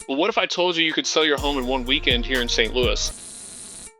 Well, what if I told you you could sell your home in one weekend here in St. Louis?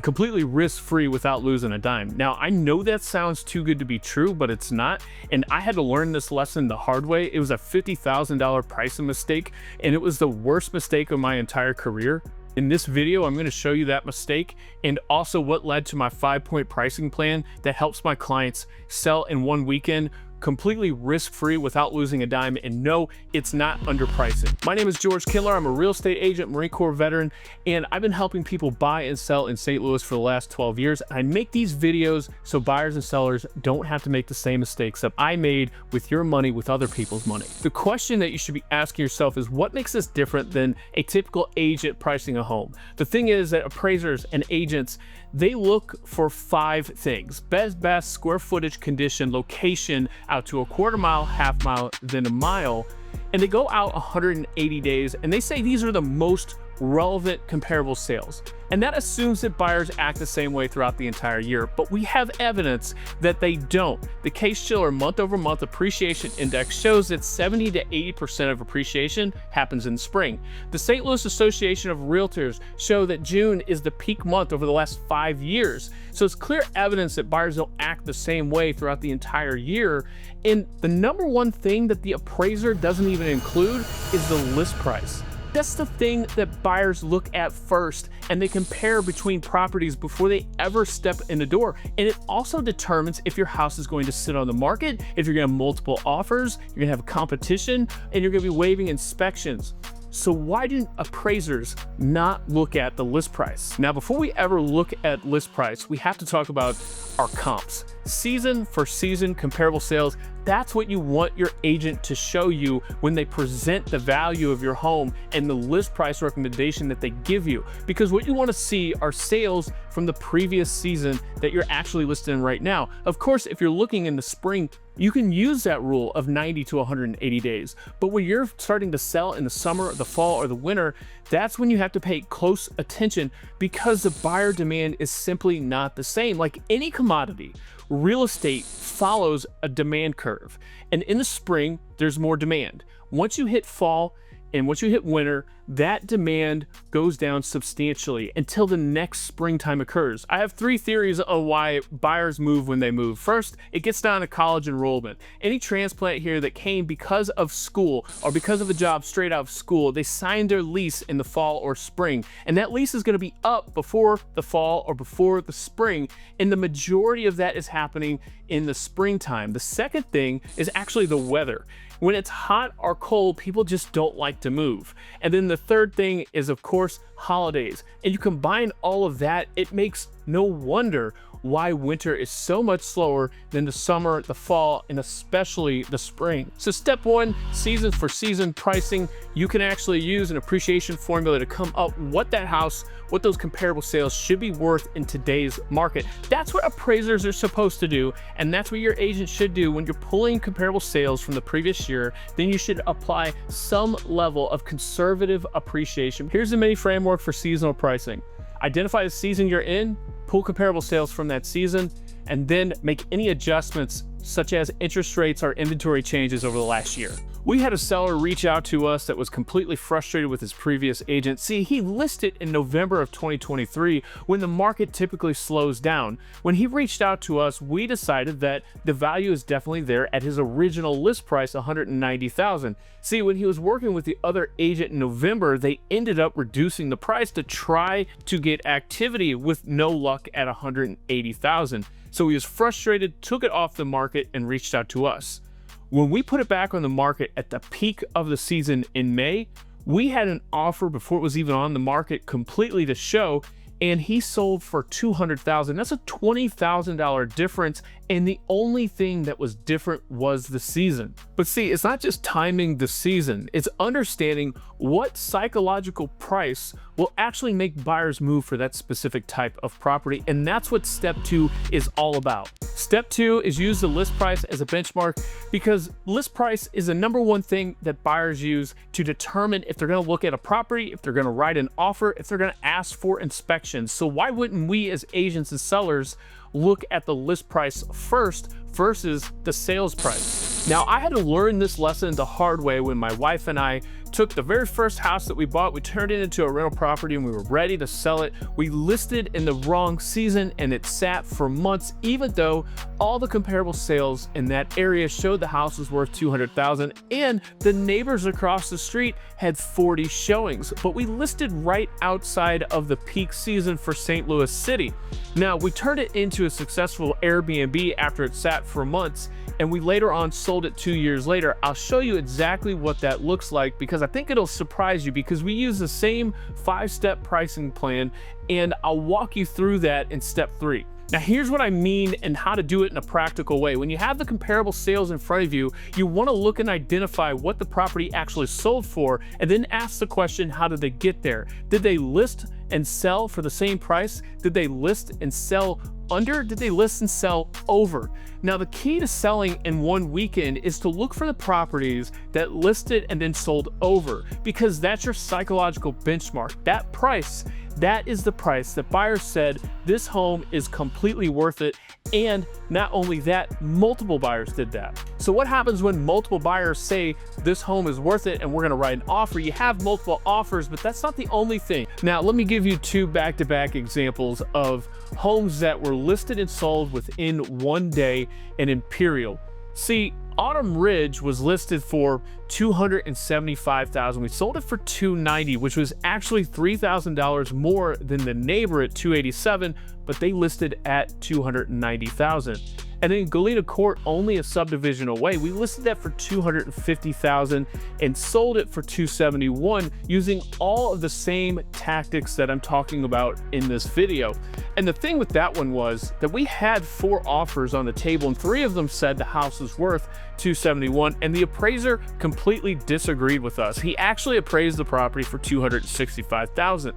Completely risk-free without losing a dime. Now, I know that sounds too good to be true, but it's not. And I had to learn this lesson the hard way. It was a $50,000 pricing mistake, and it was the worst mistake of my entire career. In this video, I'm going to show you that mistake and also what led to my 5-point pricing plan that helps my clients sell in one weekend completely risk-free without losing a dime. And no, it's not underpricing. My name is George Kindler. I'm a real estate agent, Marine Corps veteran, and I've been helping people buy and sell in St. Louis for the last 12 years. I make these videos so buyers and sellers don't have to make the same mistakes that I made with your money, with other people's money. The question that you should be asking yourself is, what makes this different than a typical agent pricing a home? The thing is that appraisers and agents, they look for 5 things: best, square footage, condition, location, out to a quarter mile, half mile, then a mile. And they go out 180 days, and they say these are the most relevant comparable sales. And that assumes that buyers act the same way throughout the entire year, but we have evidence that they don't. The Case-Shiller month-over-month appreciation index shows that 70 to 80% of appreciation happens in spring. The St. Louis Association of Realtors show that June is the peak month over the last 5 years. So it's clear evidence that buyers don't act the same way throughout the entire year. And the number one thing that the appraiser doesn't even include is the list price. That's the thing that buyers look at first, and they compare between properties before they ever step in the door. And it also determines if your house is going to sit on the market, if you're gonna have multiple offers, you're gonna have competition, and you're gonna be waiving inspections. So why do appraisers not look at the list price? Now, before we ever look at list price, we have to talk about our comps. Season for season comparable sales, that's what you want your agent to show you when they present the value of your home and the list price recommendation that they give you. Because what you want to see are sales from the previous season that you're actually listed in right now. Of course, if you're looking in the spring, you can use that rule of 90 to 180 days. But when you're starting to sell in the summer, the fall, or the winter, that's when you have to pay close attention, because the buyer demand is simply not the same. Like any commodity, real estate follows a demand curve. And in the spring, there's more demand. Once you hit fall and once you hit winter, that demand goes down substantially until the next springtime occurs. I have 3 theories of why buyers move when they move. First, it gets down to college enrollment. Any transplant here that came because of school or because of a job straight out of school, they signed their lease in the fall or spring, and that lease is going to be up before the fall or before the spring, and the majority of that is happening in the springtime. The second thing is actually the weather. When it's hot or cold, people just don't like to move. And then the third thing is, of course, holidays. And you combine all of that, it makes no wonder why winter is so much slower than the summer, the fall, and especially the spring. So step 1, season for season pricing. You can actually use an appreciation formula to come up what that house, what those comparable sales should be worth in today's market. That's what appraisers are supposed to do, and that's what your agent should do when you're pulling comparable sales from the previous year. Then you should apply some level of conservative appreciation. Here's the mini framework for seasonal pricing. Identify the season you're in, pull comparable sales from that season, and then make any adjustments such as interest rates or inventory changes over the last year. We had a seller reach out to us that was completely frustrated with his previous agent. See, he listed in November of 2023 when the market typically slows down. When he reached out to us, we decided that the value is definitely there at his original list price, $190,000. See, when he was working with the other agent in November, they ended up reducing the price to try to get activity, with no luck at $180,000. So he was frustrated, took it off the market, and reached out to us. When we put it back on the market at the peak of the season in May, we had an offer before it was even on the market completely to show, and he sold for $200,000. That's a $20,000 difference, and the only thing that was different was the season. But see, it's not just timing the season, it's understanding what psychological price will actually make buyers move for that specific type of property, and that's what step 2 is all about. Step 2 is use the list price as a benchmark, because list price is the number one thing that buyers use to determine if they're going to look at a property, if they're going to write an offer, if they're going to ask for inspections. So why wouldn't we as agents and sellers look at the list price first versus the sales price? Now, I had to learn this lesson the hard way when my wife and I took the very first house that we bought, we turned it into a rental property and we were ready to sell it. We listed in the wrong season and it sat for months, even though all the comparable sales in that area showed the house was worth $200,000 and the neighbors across the street had 40 showings. But we listed right outside of the peak season for St. Louis City. Now, we turned it into a successful Airbnb after it sat for months, and we later on sold it 2 years later. I'll show you exactly what that looks like because I think it'll surprise you, because we use the same 5-step pricing plan, and I'll walk you through that in step 3. Now, here's what I mean and how to do it in a practical way. When you have the comparable sales in front of you, you want to look and identify what the property actually sold for, and then ask the question, how did they get there? Did they list and sell for the same price? Did they list and sell under? Did they list and sell over? Now, the key to selling in one weekend is to look for the properties that listed and then sold over, because that's your psychological benchmark. That price, that is the price that buyers said this home is completely worth it. And not only that, multiple buyers did that. So what happens when multiple buyers say this home is worth it and we're gonna write an offer? You have multiple offers, but that's not the only thing. Now, let me give you 2 back-to-back examples of homes that were listed and sold within 1 day in Imperial. See, Autumn Ridge was listed for $275,000. We sold it for $290,000, which was actually $3,000 more than the neighbor at $287,000, but they listed at $290,000. And then Galena Court, only a subdivision away, we listed that for $250,000 and sold it for $271,000 using all of the same tactics that I'm talking about in this video. And the thing with that one was that we had 4 offers on the table and 3 of them said the house was worth $271,000, and the appraiser completely disagreed with us. He actually appraised the property for $265,000.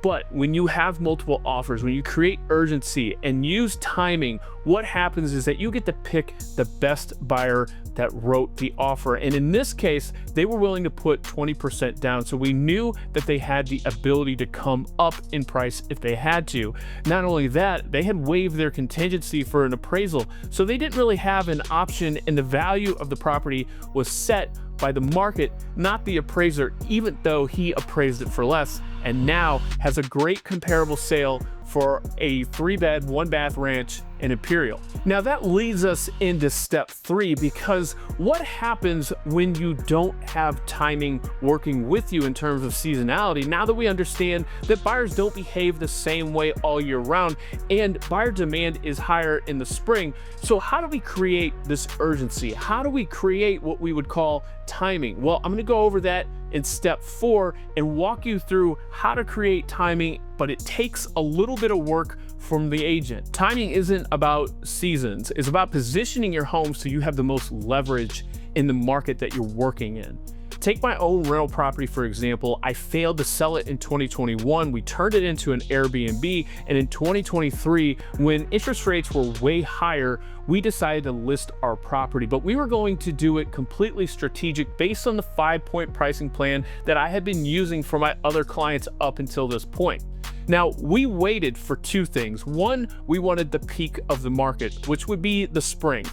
But when you have multiple offers, when you create urgency and use timing, what happens is that you get to pick the best buyer that wrote the offer. And in this case, they were willing to put 20% down. So we knew that they had the ability to come up in price if they had to. Not only that, they had waived their contingency for an appraisal. So they didn't really have an option, and the value of the property was set by the market, not the appraiser, even though he appraised it for less, and now has a great comparable sale for a 3-bed, 1-bath ranch in Imperial. Now that leads us into step 3, because what happens when you don't have timing working with you in terms of seasonality? Now that we understand that buyers don't behave the same way all year round and buyer demand is higher in the spring, so how do we create this urgency? How do we create what we would call timing? Well, I'm going to go over that in step 4 and walk you through how to create timing, but it takes a little bit of work from the agent. Timing isn't about seasons, it's about positioning your home so you have the most leverage in the market that you're working in. Take my own rental property, for example. I failed to sell it in 2021. We turned it into an Airbnb, and in 2023, when interest rates were way higher, we decided to list our property, but we were going to do it completely strategic based on the 5-point pricing plan that I had been using for my other clients up until this point. Now, we waited for 2 things. One, we wanted the peak of the market, which would be the spring.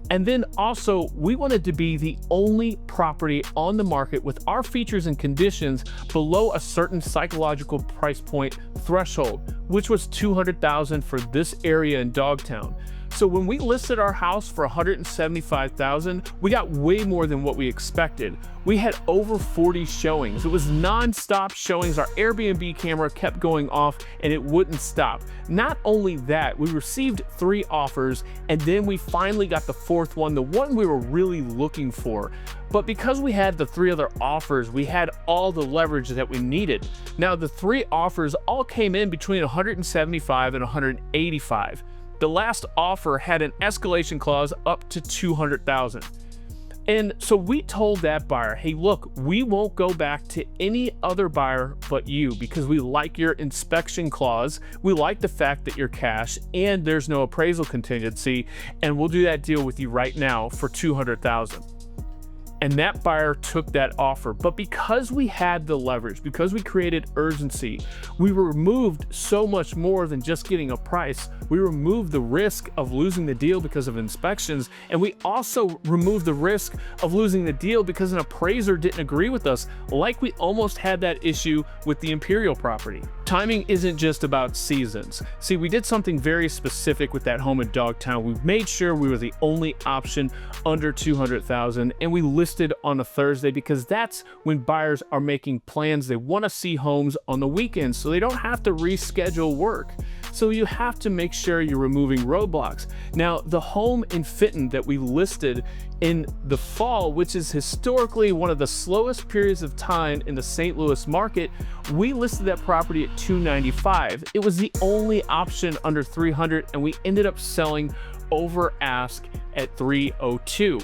And then also, we wanted to be the only property on the market with our features and conditions below a certain psychological price point threshold, which was $200,000 for this area in Dogtown. So when we listed our house for $175,000, we got way more than what we expected. We had over 40 showings. It was non-stop showings. Our Airbnb camera kept going off and it wouldn't stop. Not only that, we received 3 offers, and then we finally got the 4th one, the one we were really looking for. But because we had the 3 other offers, we had all the leverage that we needed. Now, the 3 offers all came in between $175,000 and $185,000. The last offer had an escalation clause up to $200,000. And so we told that buyer, hey, look, we won't go back to any other buyer but you, because we like your inspection clause, we like the fact that you're cash, and there's no appraisal contingency, and we'll do that deal with you right now for $200,000. and that buyer took that offer. But because we had the leverage, because we created urgency, we removed so much more than just getting a price. We removed the risk of losing the deal because of inspections, and we also removed the risk of losing the deal because an appraiser didn't agree with us, like we almost had that issue with the Imperial property. Timing isn't just about seasons. See, we did something very specific with that home in Dogtown. We made sure we were the only option under $200,000, and we listed on a Thursday because that's when buyers are making plans. They want to see homes on the weekends so they don't have to reschedule work. So you have to make sure you're removing roadblocks. Now, the home in Fenton that we listed in the fall, which is historically one of the slowest periods of time in the St. Louis market, we listed that property at $295. It was the only option under $300, and we ended up selling over ask at $302.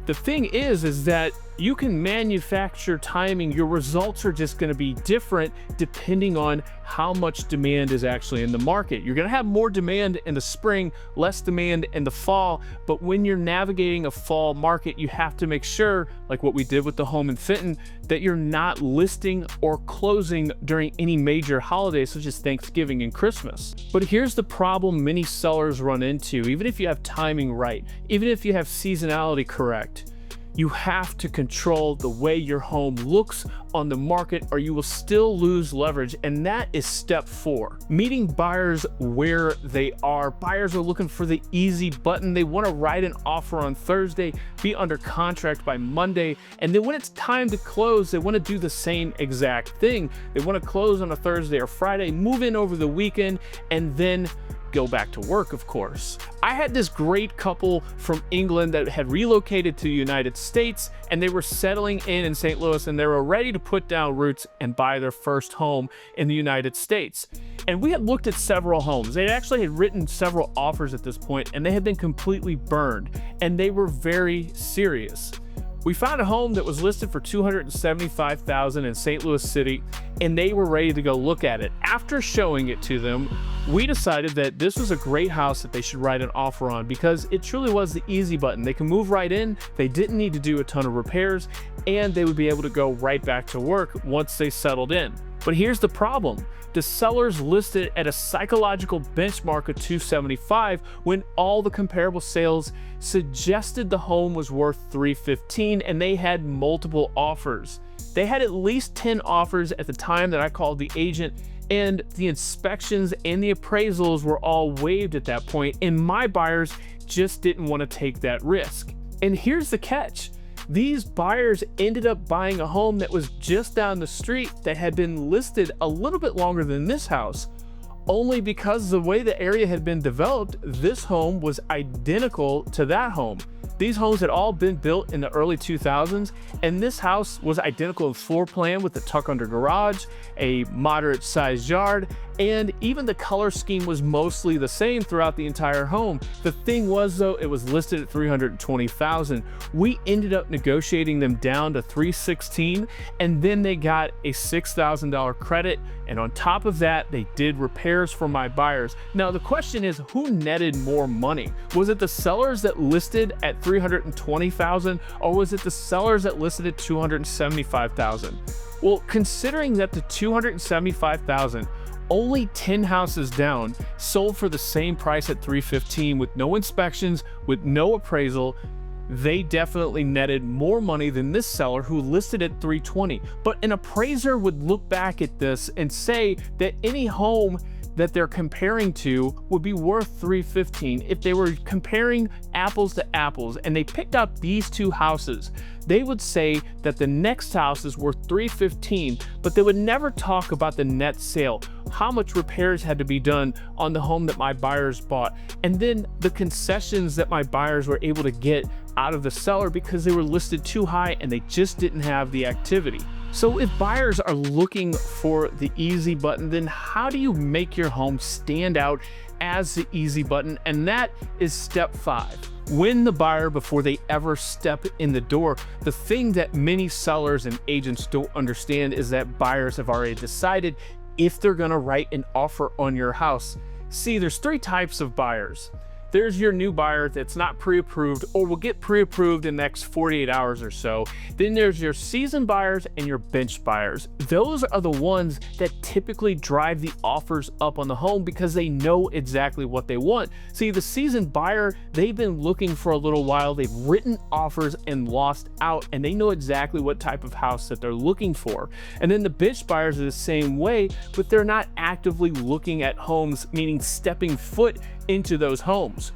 The thing is that you can manufacture timing. Your results are just going to be different depending on how much demand is actually in the market. You're going to have more demand in the spring, less demand in the fall. But when you're navigating a fall market, you have to make sure, like what we did with the home in Fenton, that you're not listing or closing during any major holidays such as Thanksgiving and Christmas. But here's the problem many sellers run into. Even if you have timing right, even if you have seasonality correct, you have to control the way your home looks on the market or you will still lose leverage. And that is step 4, meeting buyers where they are. Buyers are looking for the easy button. They want to write an offer on Thursday, be under contract by Monday. And then when it's time to close, they want to do the same exact thing. They want to close on a Thursday or Friday, move in over the weekend, and then go back to work, of course. I had this great couple from England that had relocated to the United States, and they were settling in St. Louis, and they were ready to put down roots and buy their first home in the United States. And we had looked at several homes. They actually had written several offers at this point, and they had been completely burned, and they were very serious. We found a home that was listed for $275,000 in St. Louis City, and they were ready to go look at it. After showing it to them, we decided that this was a great house that they should write an offer on because it truly was the easy button. They can move right in, they didn't need to do a ton of repairs, and they would be able to go right back to work once they settled in. But here's the problem. The sellers listed at a psychological benchmark of $275 when all the comparable sales suggested the home was worth $315, and they had multiple offers. They had at least 10 offers at the time that I called the agent, and the inspections and the appraisals were all waived at that point, and my buyers just didn't want to take that risk. And here's the catch. These buyers ended up buying a home that was just down the street that had been listed a little bit longer than this house, only because the way the area had been developed, this home was identical to that home. These homes had all been built in the early 2000s, and this house was identical in floor plan with a tuck-under garage, a moderate-sized yard, and even the color scheme was mostly the same throughout the entire home. The thing was, though, it was listed at $320,000. We ended up negotiating them down to $316, and then they got a $6,000 credit, and on top of that, they did repairs for my buyers. Now, the question is, who netted more money? Was it the sellers that listed at $320,000, or was it the sellers that listed at $275,000? Well, considering that the $275,000, only 10 houses down, sold for the same price at $315 with no inspections, with no appraisal, they definitely netted more money than this seller who listed at $320. But an appraiser would look back at this and say that any home that they're comparing to would be worth $315 if they were comparing apples to apples, and they picked up these two houses. They would say that the next house is worth $315, but they would never talk about the net sale, how much repairs had to be done on the home that my buyers bought, and then the concessions that my buyers were able to get out of the seller because they were listed too high and they just didn't have the activity. So if buyers are looking for the easy button, then how do you make your home stand out as the easy button? And that is step 5. Win the buyer before they ever step in the door. The thing that many sellers and agents don't understand is that buyers have already decided if they're gonna write an offer on your house. See, there's 3 types of buyers. there's your new buyer that's not pre-approved or will get pre-approved in the next 48 hours or so. Then there's your seasoned buyers and your bench buyers. Those are the ones that typically drive the offers up on the home because they know exactly what they want. See, the seasoned buyer, they've been looking for a little while, they've written offers and lost out, and they know exactly what type of house that they're looking for. And then the bench buyers are the same way, but they're not actively looking at homes, meaning stepping foot into those homes.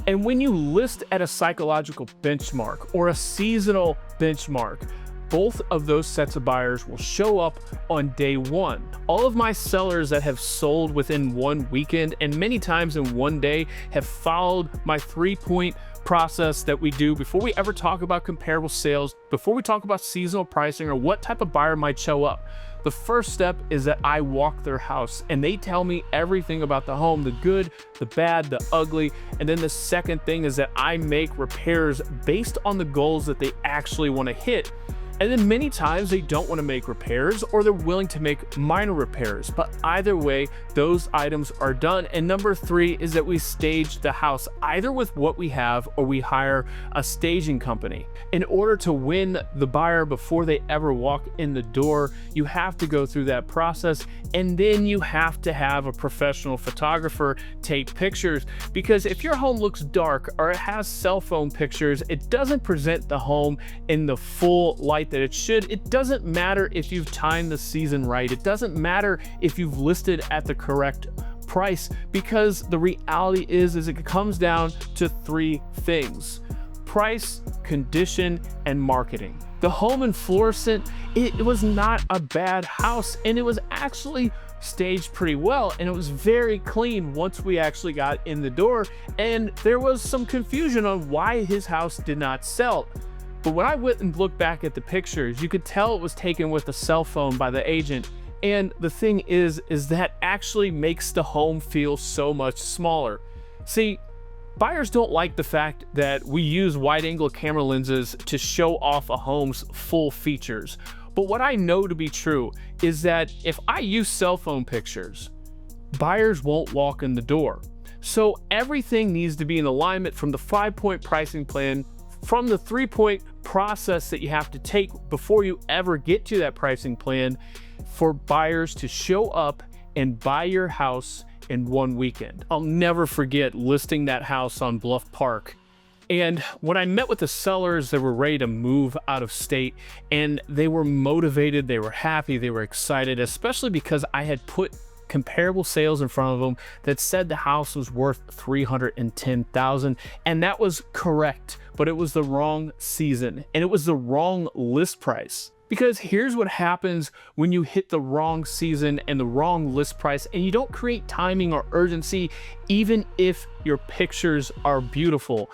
And when you list at a psychological benchmark or a seasonal benchmark, both of those sets of buyers will show up on day one. All of my sellers that have sold within one weekend and many times in one day have followed my 3-point process that we do before we ever talk about comparable sales, before we talk about seasonal pricing or what type of buyer might show up. The first step is that I walk their house and they tell me everything about the home, the good, the bad, the ugly. And then the second thing is that I make repairs based on the goals that they actually want to hit. And then many times they don't want to make repairs or they're willing to make minor repairs. But either way, those items are done. And number 3 is that we stage the house either with what we have or we hire a staging company. In order to win the buyer before they ever walk in the door, you have to go through that process, and then you have to have a professional photographer take pictures, because if your home looks dark or it has cell phone pictures, it doesn't present the home in the full light that it should. It doesn't matter if you've timed the season right. It doesn't matter if you've listed at the correct price, because the reality is it comes down to 3 things: price, condition, and marketing. The home in Florissant, it was not a bad house, and it was actually staged pretty well, and it was very clean once we actually got in the door, and there was some confusion on why his house did not sell. But when I went and looked back at the pictures, you could tell it was taken with a cell phone by the agent. And the thing is that actually makes the home feel so much smaller. See, buyers don't like the fact that we use wide-angle camera lenses to show off a home's full features. But what I know to be true is that if I use cell phone pictures, buyers won't walk in the door. So everything needs to be in alignment, from the 5-point pricing plan, from the 3-point process that you have to take before you ever get to that pricing plan, for buyers to show up and buy your house in one weekend. I'll never forget listing that house on Bluff Park. And when I met with the sellers, they were ready to move out of state, and they were motivated, they were happy, they were excited, especially because I had put comparable sales in front of them that said the house was worth $310,000, and that was correct, but it was the wrong season and it was the wrong list price. Because here's what happens when you hit the wrong season and the wrong list price, and you don't create timing or urgency, even if your pictures are beautiful.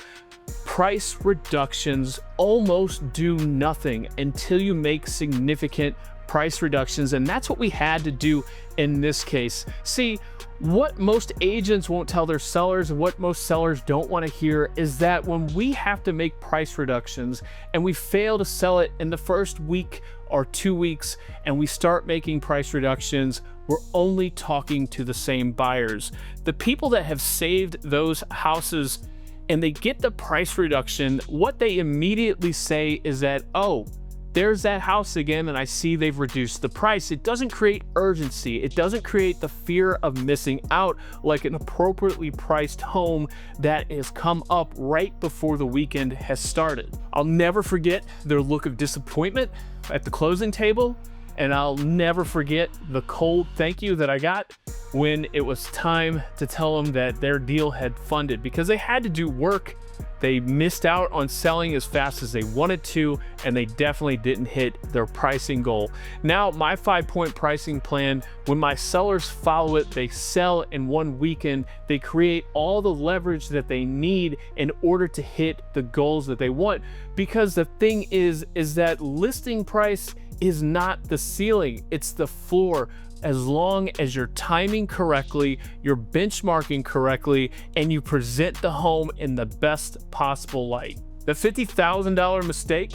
Price reductions almost do nothing until you make significant price reductions, and that's what we had to do in this case. See, what most agents won't tell their sellers and what most sellers don't want to hear is that when we have to make price reductions and we fail to sell it in the first week or 2 weeks and we start making price reductions, we're only talking to the same buyers. The people that have saved those houses and they get the price reduction, what they immediately say is that, oh, there's that house again, and I see they've reduced the price. It doesn't create urgency. It doesn't create the fear of missing out like an appropriately priced home that has come up right before the weekend has started. I'll never forget their look of disappointment at the closing table, and I'll never forget the cold thank you that I got when it was time to tell them that their deal had funded, because they had to do work. They missed out on selling as fast as they wanted to, and they definitely didn't hit their pricing goal. Now, my 5-point pricing plan, when my sellers follow it, they sell in one weekend. They create all the leverage that they need in order to hit the goals that they want. Because the thing is that listing price is not the ceiling, it's the floor. As long as you're timing correctly, you're benchmarking correctly, and you present the home in the best possible light. The $50,000 mistake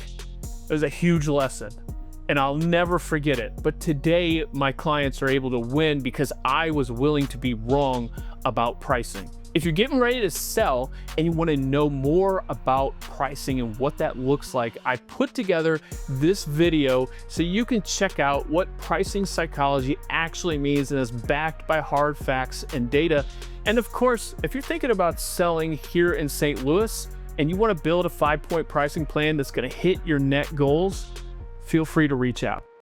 is a huge lesson, and I'll never forget it. But today, my clients are able to win because I was willing to be wrong about pricing. If you're getting ready to sell and you want to know more about pricing and what that looks like, I put together this video so you can check out what pricing psychology actually means and is backed by hard facts and data. And of course, if you're thinking about selling here in St. Louis and you want to build a 5-point pricing plan that's going to hit your net goals, feel free to reach out.